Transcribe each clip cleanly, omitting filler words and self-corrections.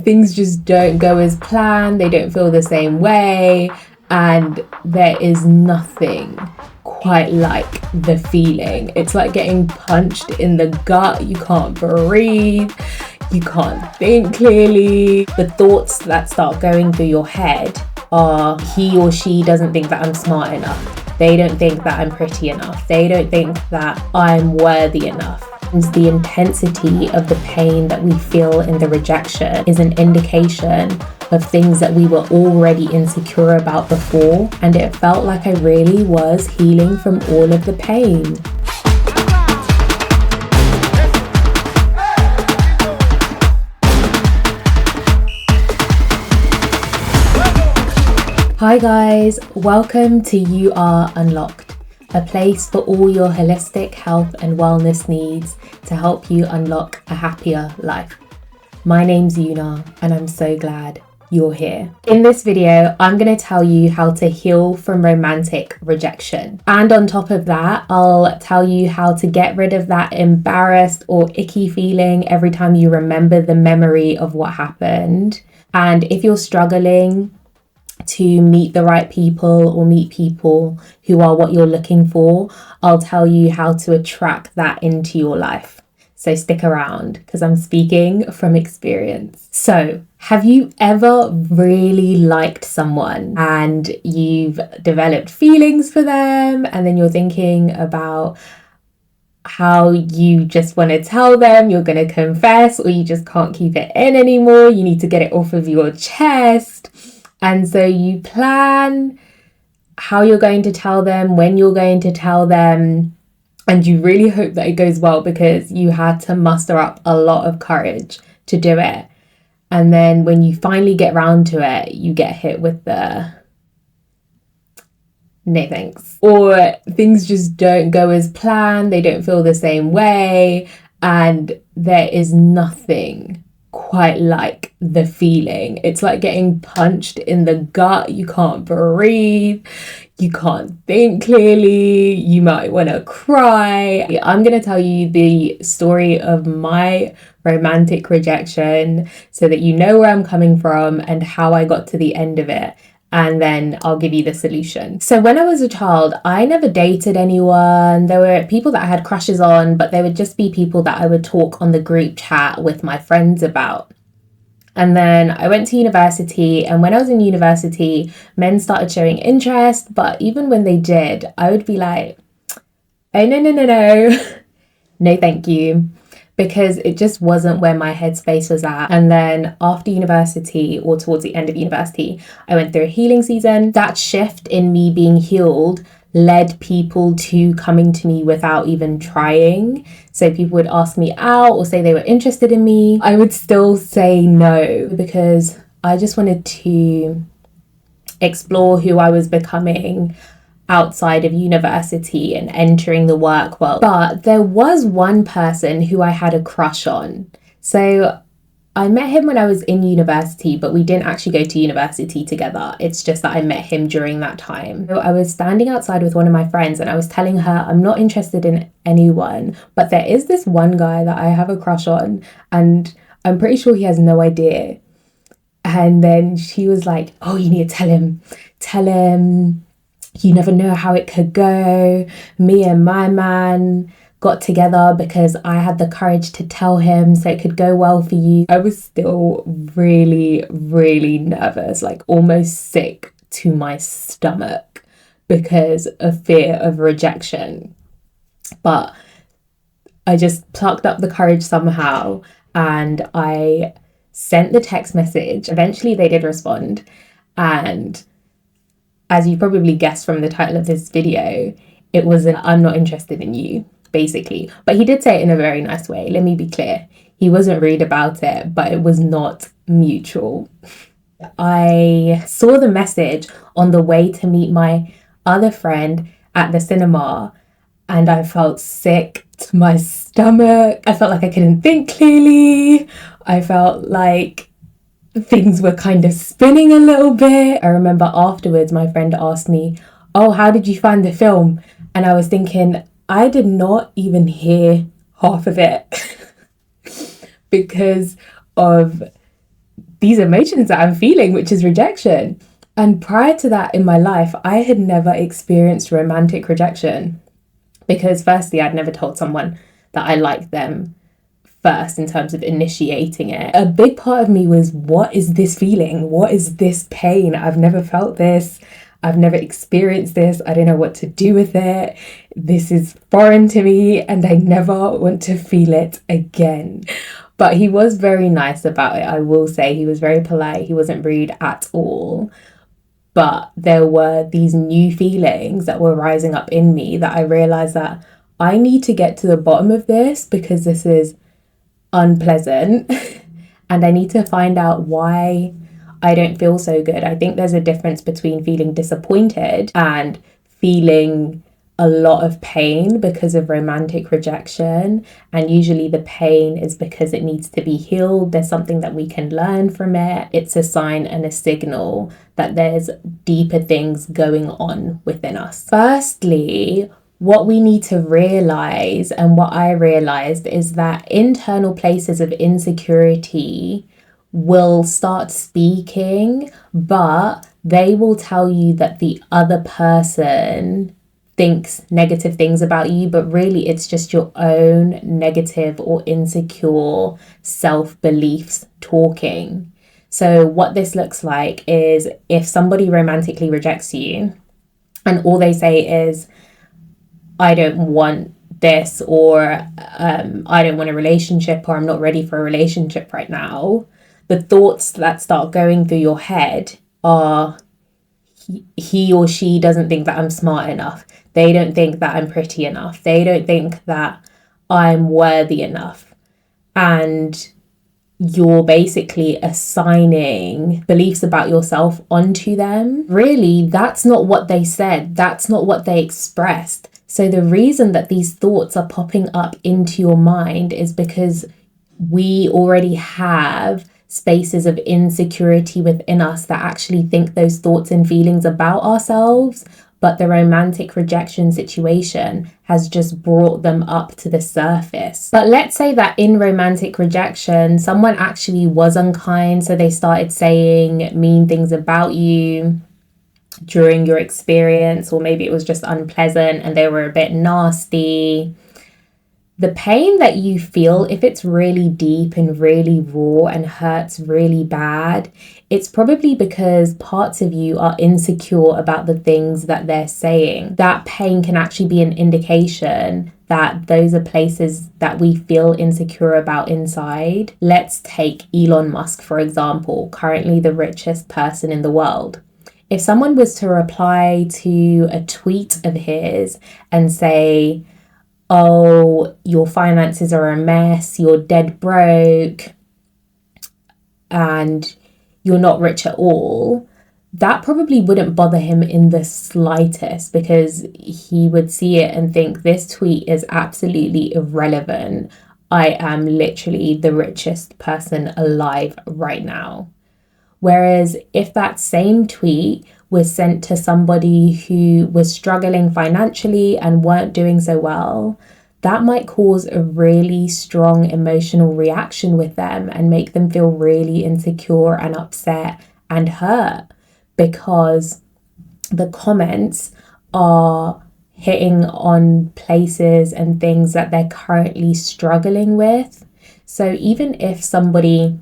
things just don't go as planned, they don't feel the same way, and there is nothing quite like the feeling. It's like getting punched in the gut. You can't breathe, you can't think clearly. The thoughts that start going through your head are, he or she doesn't think that I'm smart enough, they don't think that I'm pretty enough, they don't think that I'm worthy enough. The intensity of the pain that we feel in the rejection is an indication of things that we were already insecure about before, and it felt like I really was healing from all of the pain. Hi guys, welcome to You Are Unlocked, a place for all your holistic health and wellness needs to help you unlock a happier life. My name's Yuna and I'm so glad you're here. In this video, I'm going to tell you how to heal from romantic rejection. And on top of that, I'll tell you how to get rid of that embarrassed or icky feeling every time you remember the memory of what happened. And if you're struggling to meet the right people or meet people who are what you're looking for, I'll tell you how to attract that into your life. So stick around because I'm speaking from experience. So, have you ever really liked someone and you've developed feelings for them, and then you're thinking about how you just want to tell them, you're going to confess, or you just can't keep it in anymore, you need to get it off of your chest? And so you plan how you're going to tell them, when you're going to tell them, and you really hope that it goes well because you had to muster up a lot of courage to do it. And then when you finally get round to it, you get hit with the no thanks. Or things just don't go as planned, they don't feel the same way, and there is nothing quite like the feeling. It's like getting punched in the gut. You can't breathe, you can't think clearly, you might want to cry. I'm going to tell you the story of my romantic rejection so that you know where I'm coming from and how I got to the end of it. And then I'll give you the solution. So when I was a child, I never dated anyone. There were people that I had crushes on, but they would just be people that I would talk on the group chat with my friends about. And then I went to university, and when I was in university, men started showing interest, but even when they did, I would be like, oh, no, no, thank you. Because it just wasn't where my headspace was at. And then after university, or towards the end of university, I went through a healing season. That shift in me being healed led people to coming to me without even trying. So people would ask me out or say they were interested in me. I would still say no because I just wanted to explore who I was becoming outside of university and entering the work world. But there was one person who I had a crush on. So I met him when I was in university, but we didn't actually go to university together. It's just that I met him during that time. So I was standing outside with one of my friends and I was telling her I'm not interested in anyone, but there is this one guy that I have a crush on and I'm pretty sure he has no idea. And then she was like, oh, you need to tell him. You never know how it could go. Me and my man got together because I had the courage to tell him so it could go well for you. I was still really, really nervous, like almost sick to my stomach because of fear of rejection. But I just plucked up the courage somehow and I sent the text message. Eventually they did respond, and as you probably guessed from the title of this video, it was an I'm not interested in you, basically. But he did say it in a very nice way. Let me be clear. He wasn't rude about it, but it was not mutual. I saw the message on the way to meet my other friend at the cinema, and I felt sick to my stomach. I felt like I couldn't think clearly. I felt like things were kind of spinning a little bit. I remember afterwards my friend asked me, oh, how did you find the film? And I was thinking, I did not even hear half of it because of these emotions that I'm feeling, which is rejection. And prior to that in my life, I had never experienced romantic rejection because firstly, I'd never told someone that I liked them first in terms of initiating it. A big part of me was, what is this feeling? What is this pain? I've never felt this. I've never experienced this. I don't know what to do with it. This is foreign to me and I never want to feel it again. But he was very nice about it, I will say. He was very polite. He wasn't rude at all. But there were these new feelings that were rising up in me that I realized that I need to get to the bottom of this because this is unpleasant and I need to find out why I don't feel so good. I think there's a difference between feeling disappointed and feeling a lot of pain because of romantic rejection. And usually the pain is because it needs to be healed. There's something that we can learn from it. It's a sign and a signal that there's deeper things going on within us. Firstly, what we need to realize, and what I realized, is that internal places of insecurity will start speaking, but they will tell you that the other person thinks negative things about you, but really it's just your own negative or insecure self-beliefs talking. So what this looks like is if somebody romantically rejects you and all they say is, I don't want this, or I don't want a relationship, or I'm not ready for a relationship right now, the thoughts that start going through your head are, he or she doesn't think that I'm smart enough. They don't think that I'm pretty enough. They don't think that I'm worthy enough. And you're basically assigning beliefs about yourself onto them. Really, that's not what they said. That's not what they expressed. So the reason that these thoughts are popping up into your mind is because we already have spaces of insecurity within us that actually think those thoughts and feelings about ourselves, but the romantic rejection situation has just brought them up to the surface. But let's say that in romantic rejection, someone actually was unkind, so they started saying mean things about you during your experience, or maybe it was just unpleasant and they were a bit nasty. The pain that you feel, if it's really deep and really raw and hurts really bad, it's probably because parts of you are insecure about the things that they're saying. That pain can actually be an indication that those are places that we feel insecure about inside. Let's take Elon Musk, for example, currently the richest person in the world. If someone was to reply to a tweet of his and say, oh, your finances are a mess, you're dead broke, and you're not rich at all, that probably wouldn't bother him in the slightest, because he would see it and think, this tweet is absolutely irrelevant. I am literally the richest person alive right now. Whereas if that same tweet was sent to somebody who was struggling financially and weren't doing so well, that might cause a really strong emotional reaction with them and make them feel really insecure and upset and hurt, because the comments are hitting on places and things that they're currently struggling with. So even if somebody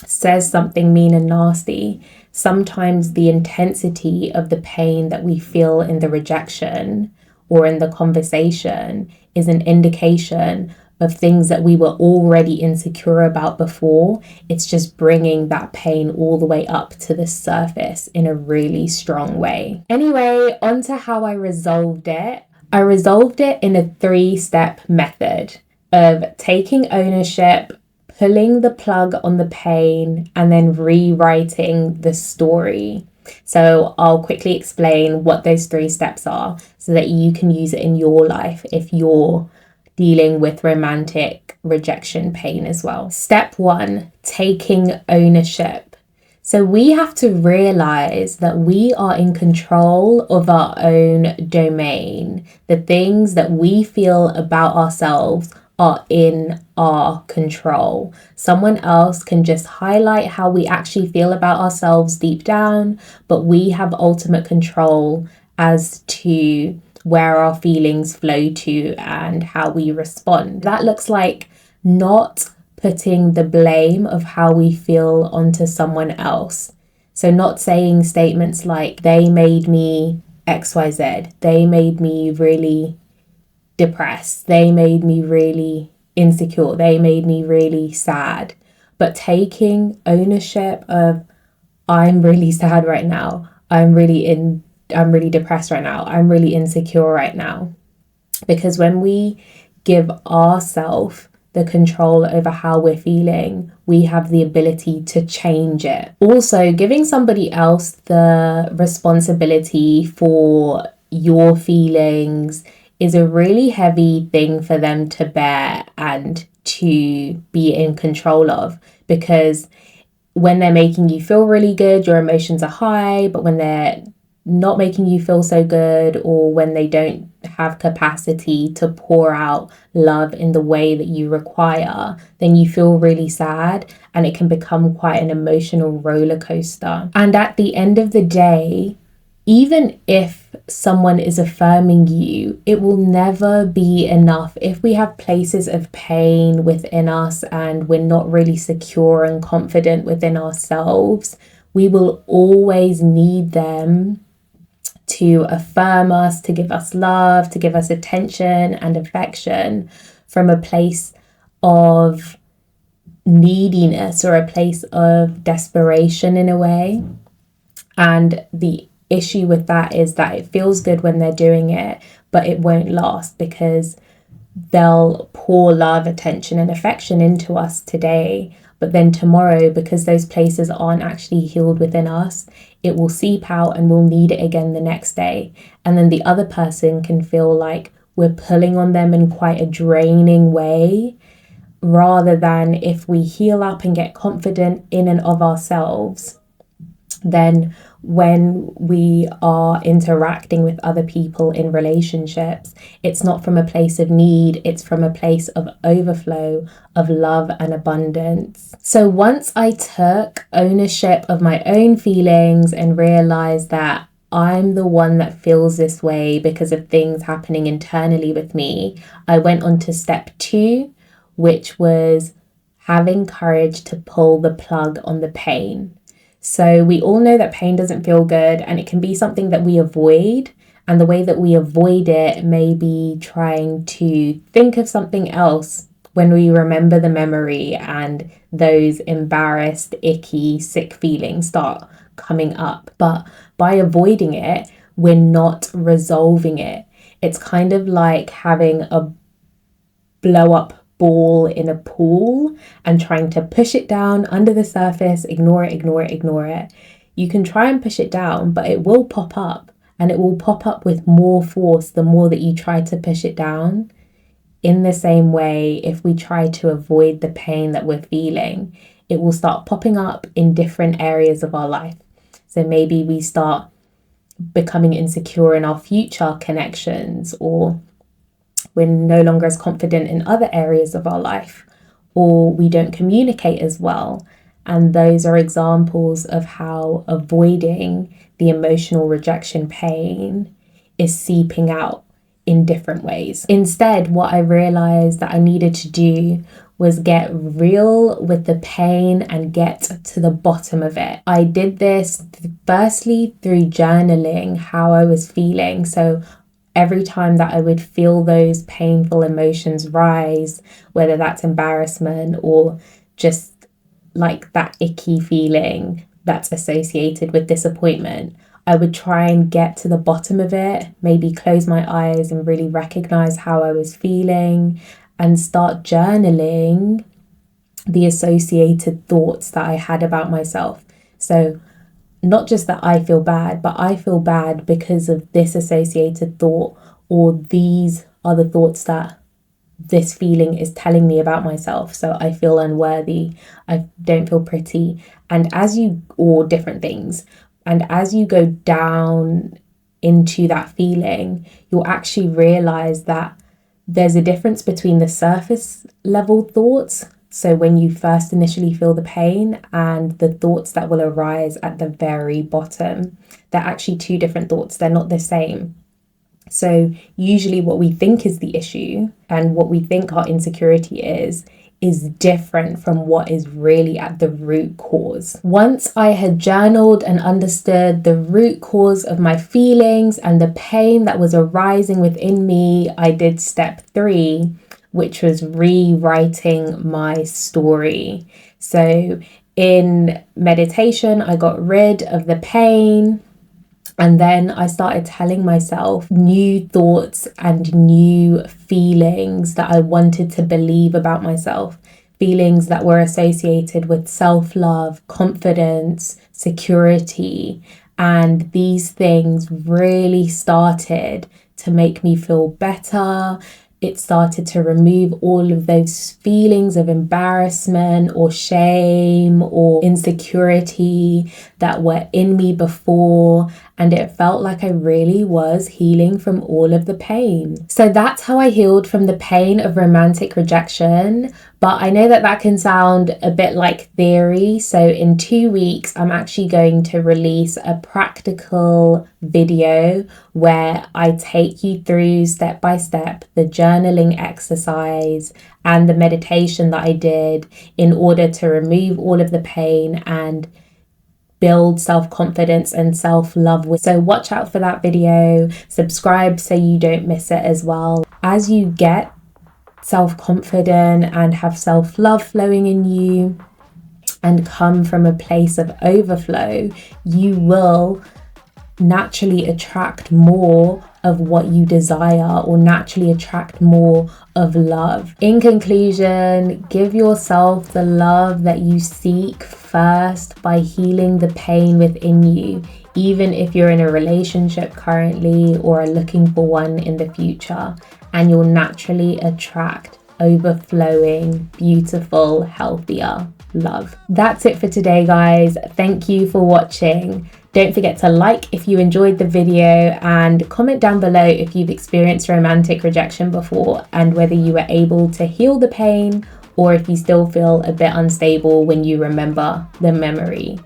says something mean and nasty, sometimes the intensity of the pain that we feel in the rejection or in the conversation is an indication of things that we were already insecure about before. It's just bringing that pain all the way up to the surface in a really strong way. Anyway, on to how I resolved it. I resolved it in a 3-step method of taking ownership, pulling the plug on the pain, and then rewriting the story. So I'll quickly explain what those 3 steps are so that you can use it in your life if you're dealing with romantic rejection pain as well. Step 1, taking ownership. So we have to realize that we are in control of our own domain. The things that we feel about ourselves are in our control. Someone else can just highlight how we actually feel about ourselves deep down, but we have ultimate control as to where our feelings flow to and how we respond. That looks like not putting the blame of how we feel onto someone else. So not saying statements like, they made me XYZ, they made me really depressed, they made me really insecure, they made me really sad, but taking ownership of, I'm really sad right now, I'm really depressed right now, I'm really insecure right now. Because when we give ourselves the control over how we're feeling, we have the ability to change it. Also, giving somebody else the responsibility for your feelings is a really heavy thing for them to bear and to be in control of, because when they're making you feel really good, your emotions are high, but when they're not making you feel so good, or when they don't have capacity to pour out love in the way that you require, then you feel really sad, and it can become quite an emotional roller coaster. And at the end of the day, even if someone is affirming you, it will never be enough. If we have places of pain within us and we're not really secure and confident within ourselves, we will always need them to affirm us, to give us love, to give us attention and affection from a place of neediness or a place of desperation in a way. And the issue with that is that it feels good when they're doing it, but it won't last, because they'll pour love, attention, and affection into us today, but then tomorrow, because those places aren't actually healed within us, it will seep out and we'll need it again the next day. And then the other person can feel like we're pulling on them in quite a draining way, rather than if we heal up and get confident in and of ourselves, then when we are interacting with other people in relationships, it's not from a place of need, it's from a place of overflow, of love and abundance. So once I took ownership of my own feelings and realized that I'm the one that feels this way because of things happening internally with me, I went on to step 2, which was having courage to pull the plug on the pain. So we all know that pain doesn't feel good, and it can be something that we avoid. And the way that we avoid it may be trying to think of something else when we remember the memory, and those embarrassed, icky, sick feelings start coming up. But by avoiding it, we're not resolving it. It's kind of like having a blow up ball in a pool and trying to push it down under the surface, ignore it. You can try and push it down, but it will pop up, and it will pop up with more force the more that you try to push it down. In the same way, if we try to avoid the pain that we're feeling, it will start popping up in different areas of our life. So maybe we start becoming insecure in our future connections, or we're no longer as confident in other areas of our life, or we don't communicate as well. And those are examples of how avoiding the emotional rejection pain is seeping out in different ways. Instead, what I realized that I needed to do was get real with the pain and get to the bottom of it. I did this firstly through journaling how I was feeling. So every time that I would feel those painful emotions rise, whether that's embarrassment or just like that icky feeling that's associated with disappointment, I would try and get to the bottom of it, maybe close my eyes and really recognize how I was feeling, and start journaling the associated thoughts that I had about myself. So not just that I feel bad, but I feel bad because of this associated thought, or these are the thoughts that this feeling is telling me about myself. So I feel unworthy, I don't feel pretty, or different things. And as you go down into that feeling, you'll actually realize that there's a difference between the surface level thoughts, so when you first initially feel the pain, and the thoughts that will arise at the very bottom. They're actually two different thoughts, they're not the same. So usually what we think is the issue and what we think our insecurity is different from what is really at the root cause. Once I had journaled and understood the root cause of my feelings and the pain that was arising within me, I did step 3, which was rewriting my story. So in meditation, I got rid of the pain. And then I started telling myself new thoughts and new feelings that I wanted to believe about myself. Feelings that were associated with self-love, confidence, security. And these things really started to make me feel better. It started to remove all of those feelings of embarrassment or shame or insecurity that were in me before. And it felt like I really was healing from all of the pain. So that's how I healed from the pain of romantic rejection. But I know that that can sound a bit like theory. So in 2 weeks, I'm actually going to release a practical video where I take you through step by step the journaling exercise and the meditation that I did in order to remove all of the pain and build self-confidence and self-love. So watch out for that video, subscribe so you don't miss it as well. As you get self-confident and have self-love flowing in you and come from a place of overflow, you will naturally attract more of what you desire, or naturally attract more of love. In conclusion, give yourself the love that you seek first by healing the pain within you, even if you're in a relationship currently or are looking for one in the future, and you'll naturally attract overflowing, beautiful, healthier love. That's it for today, guys. Thank you for watching. Don't forget to like if you enjoyed the video, and comment down below if you've experienced romantic rejection before and whether you were able to heal the pain, or if you still feel a bit unstable when you remember the memory.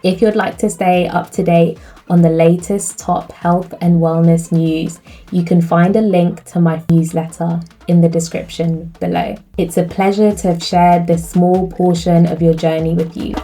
If you'd like to stay up to date on the latest top health and wellness news, you can find a link to my newsletter in the description below. It's a pleasure to have shared this small portion of your journey with you.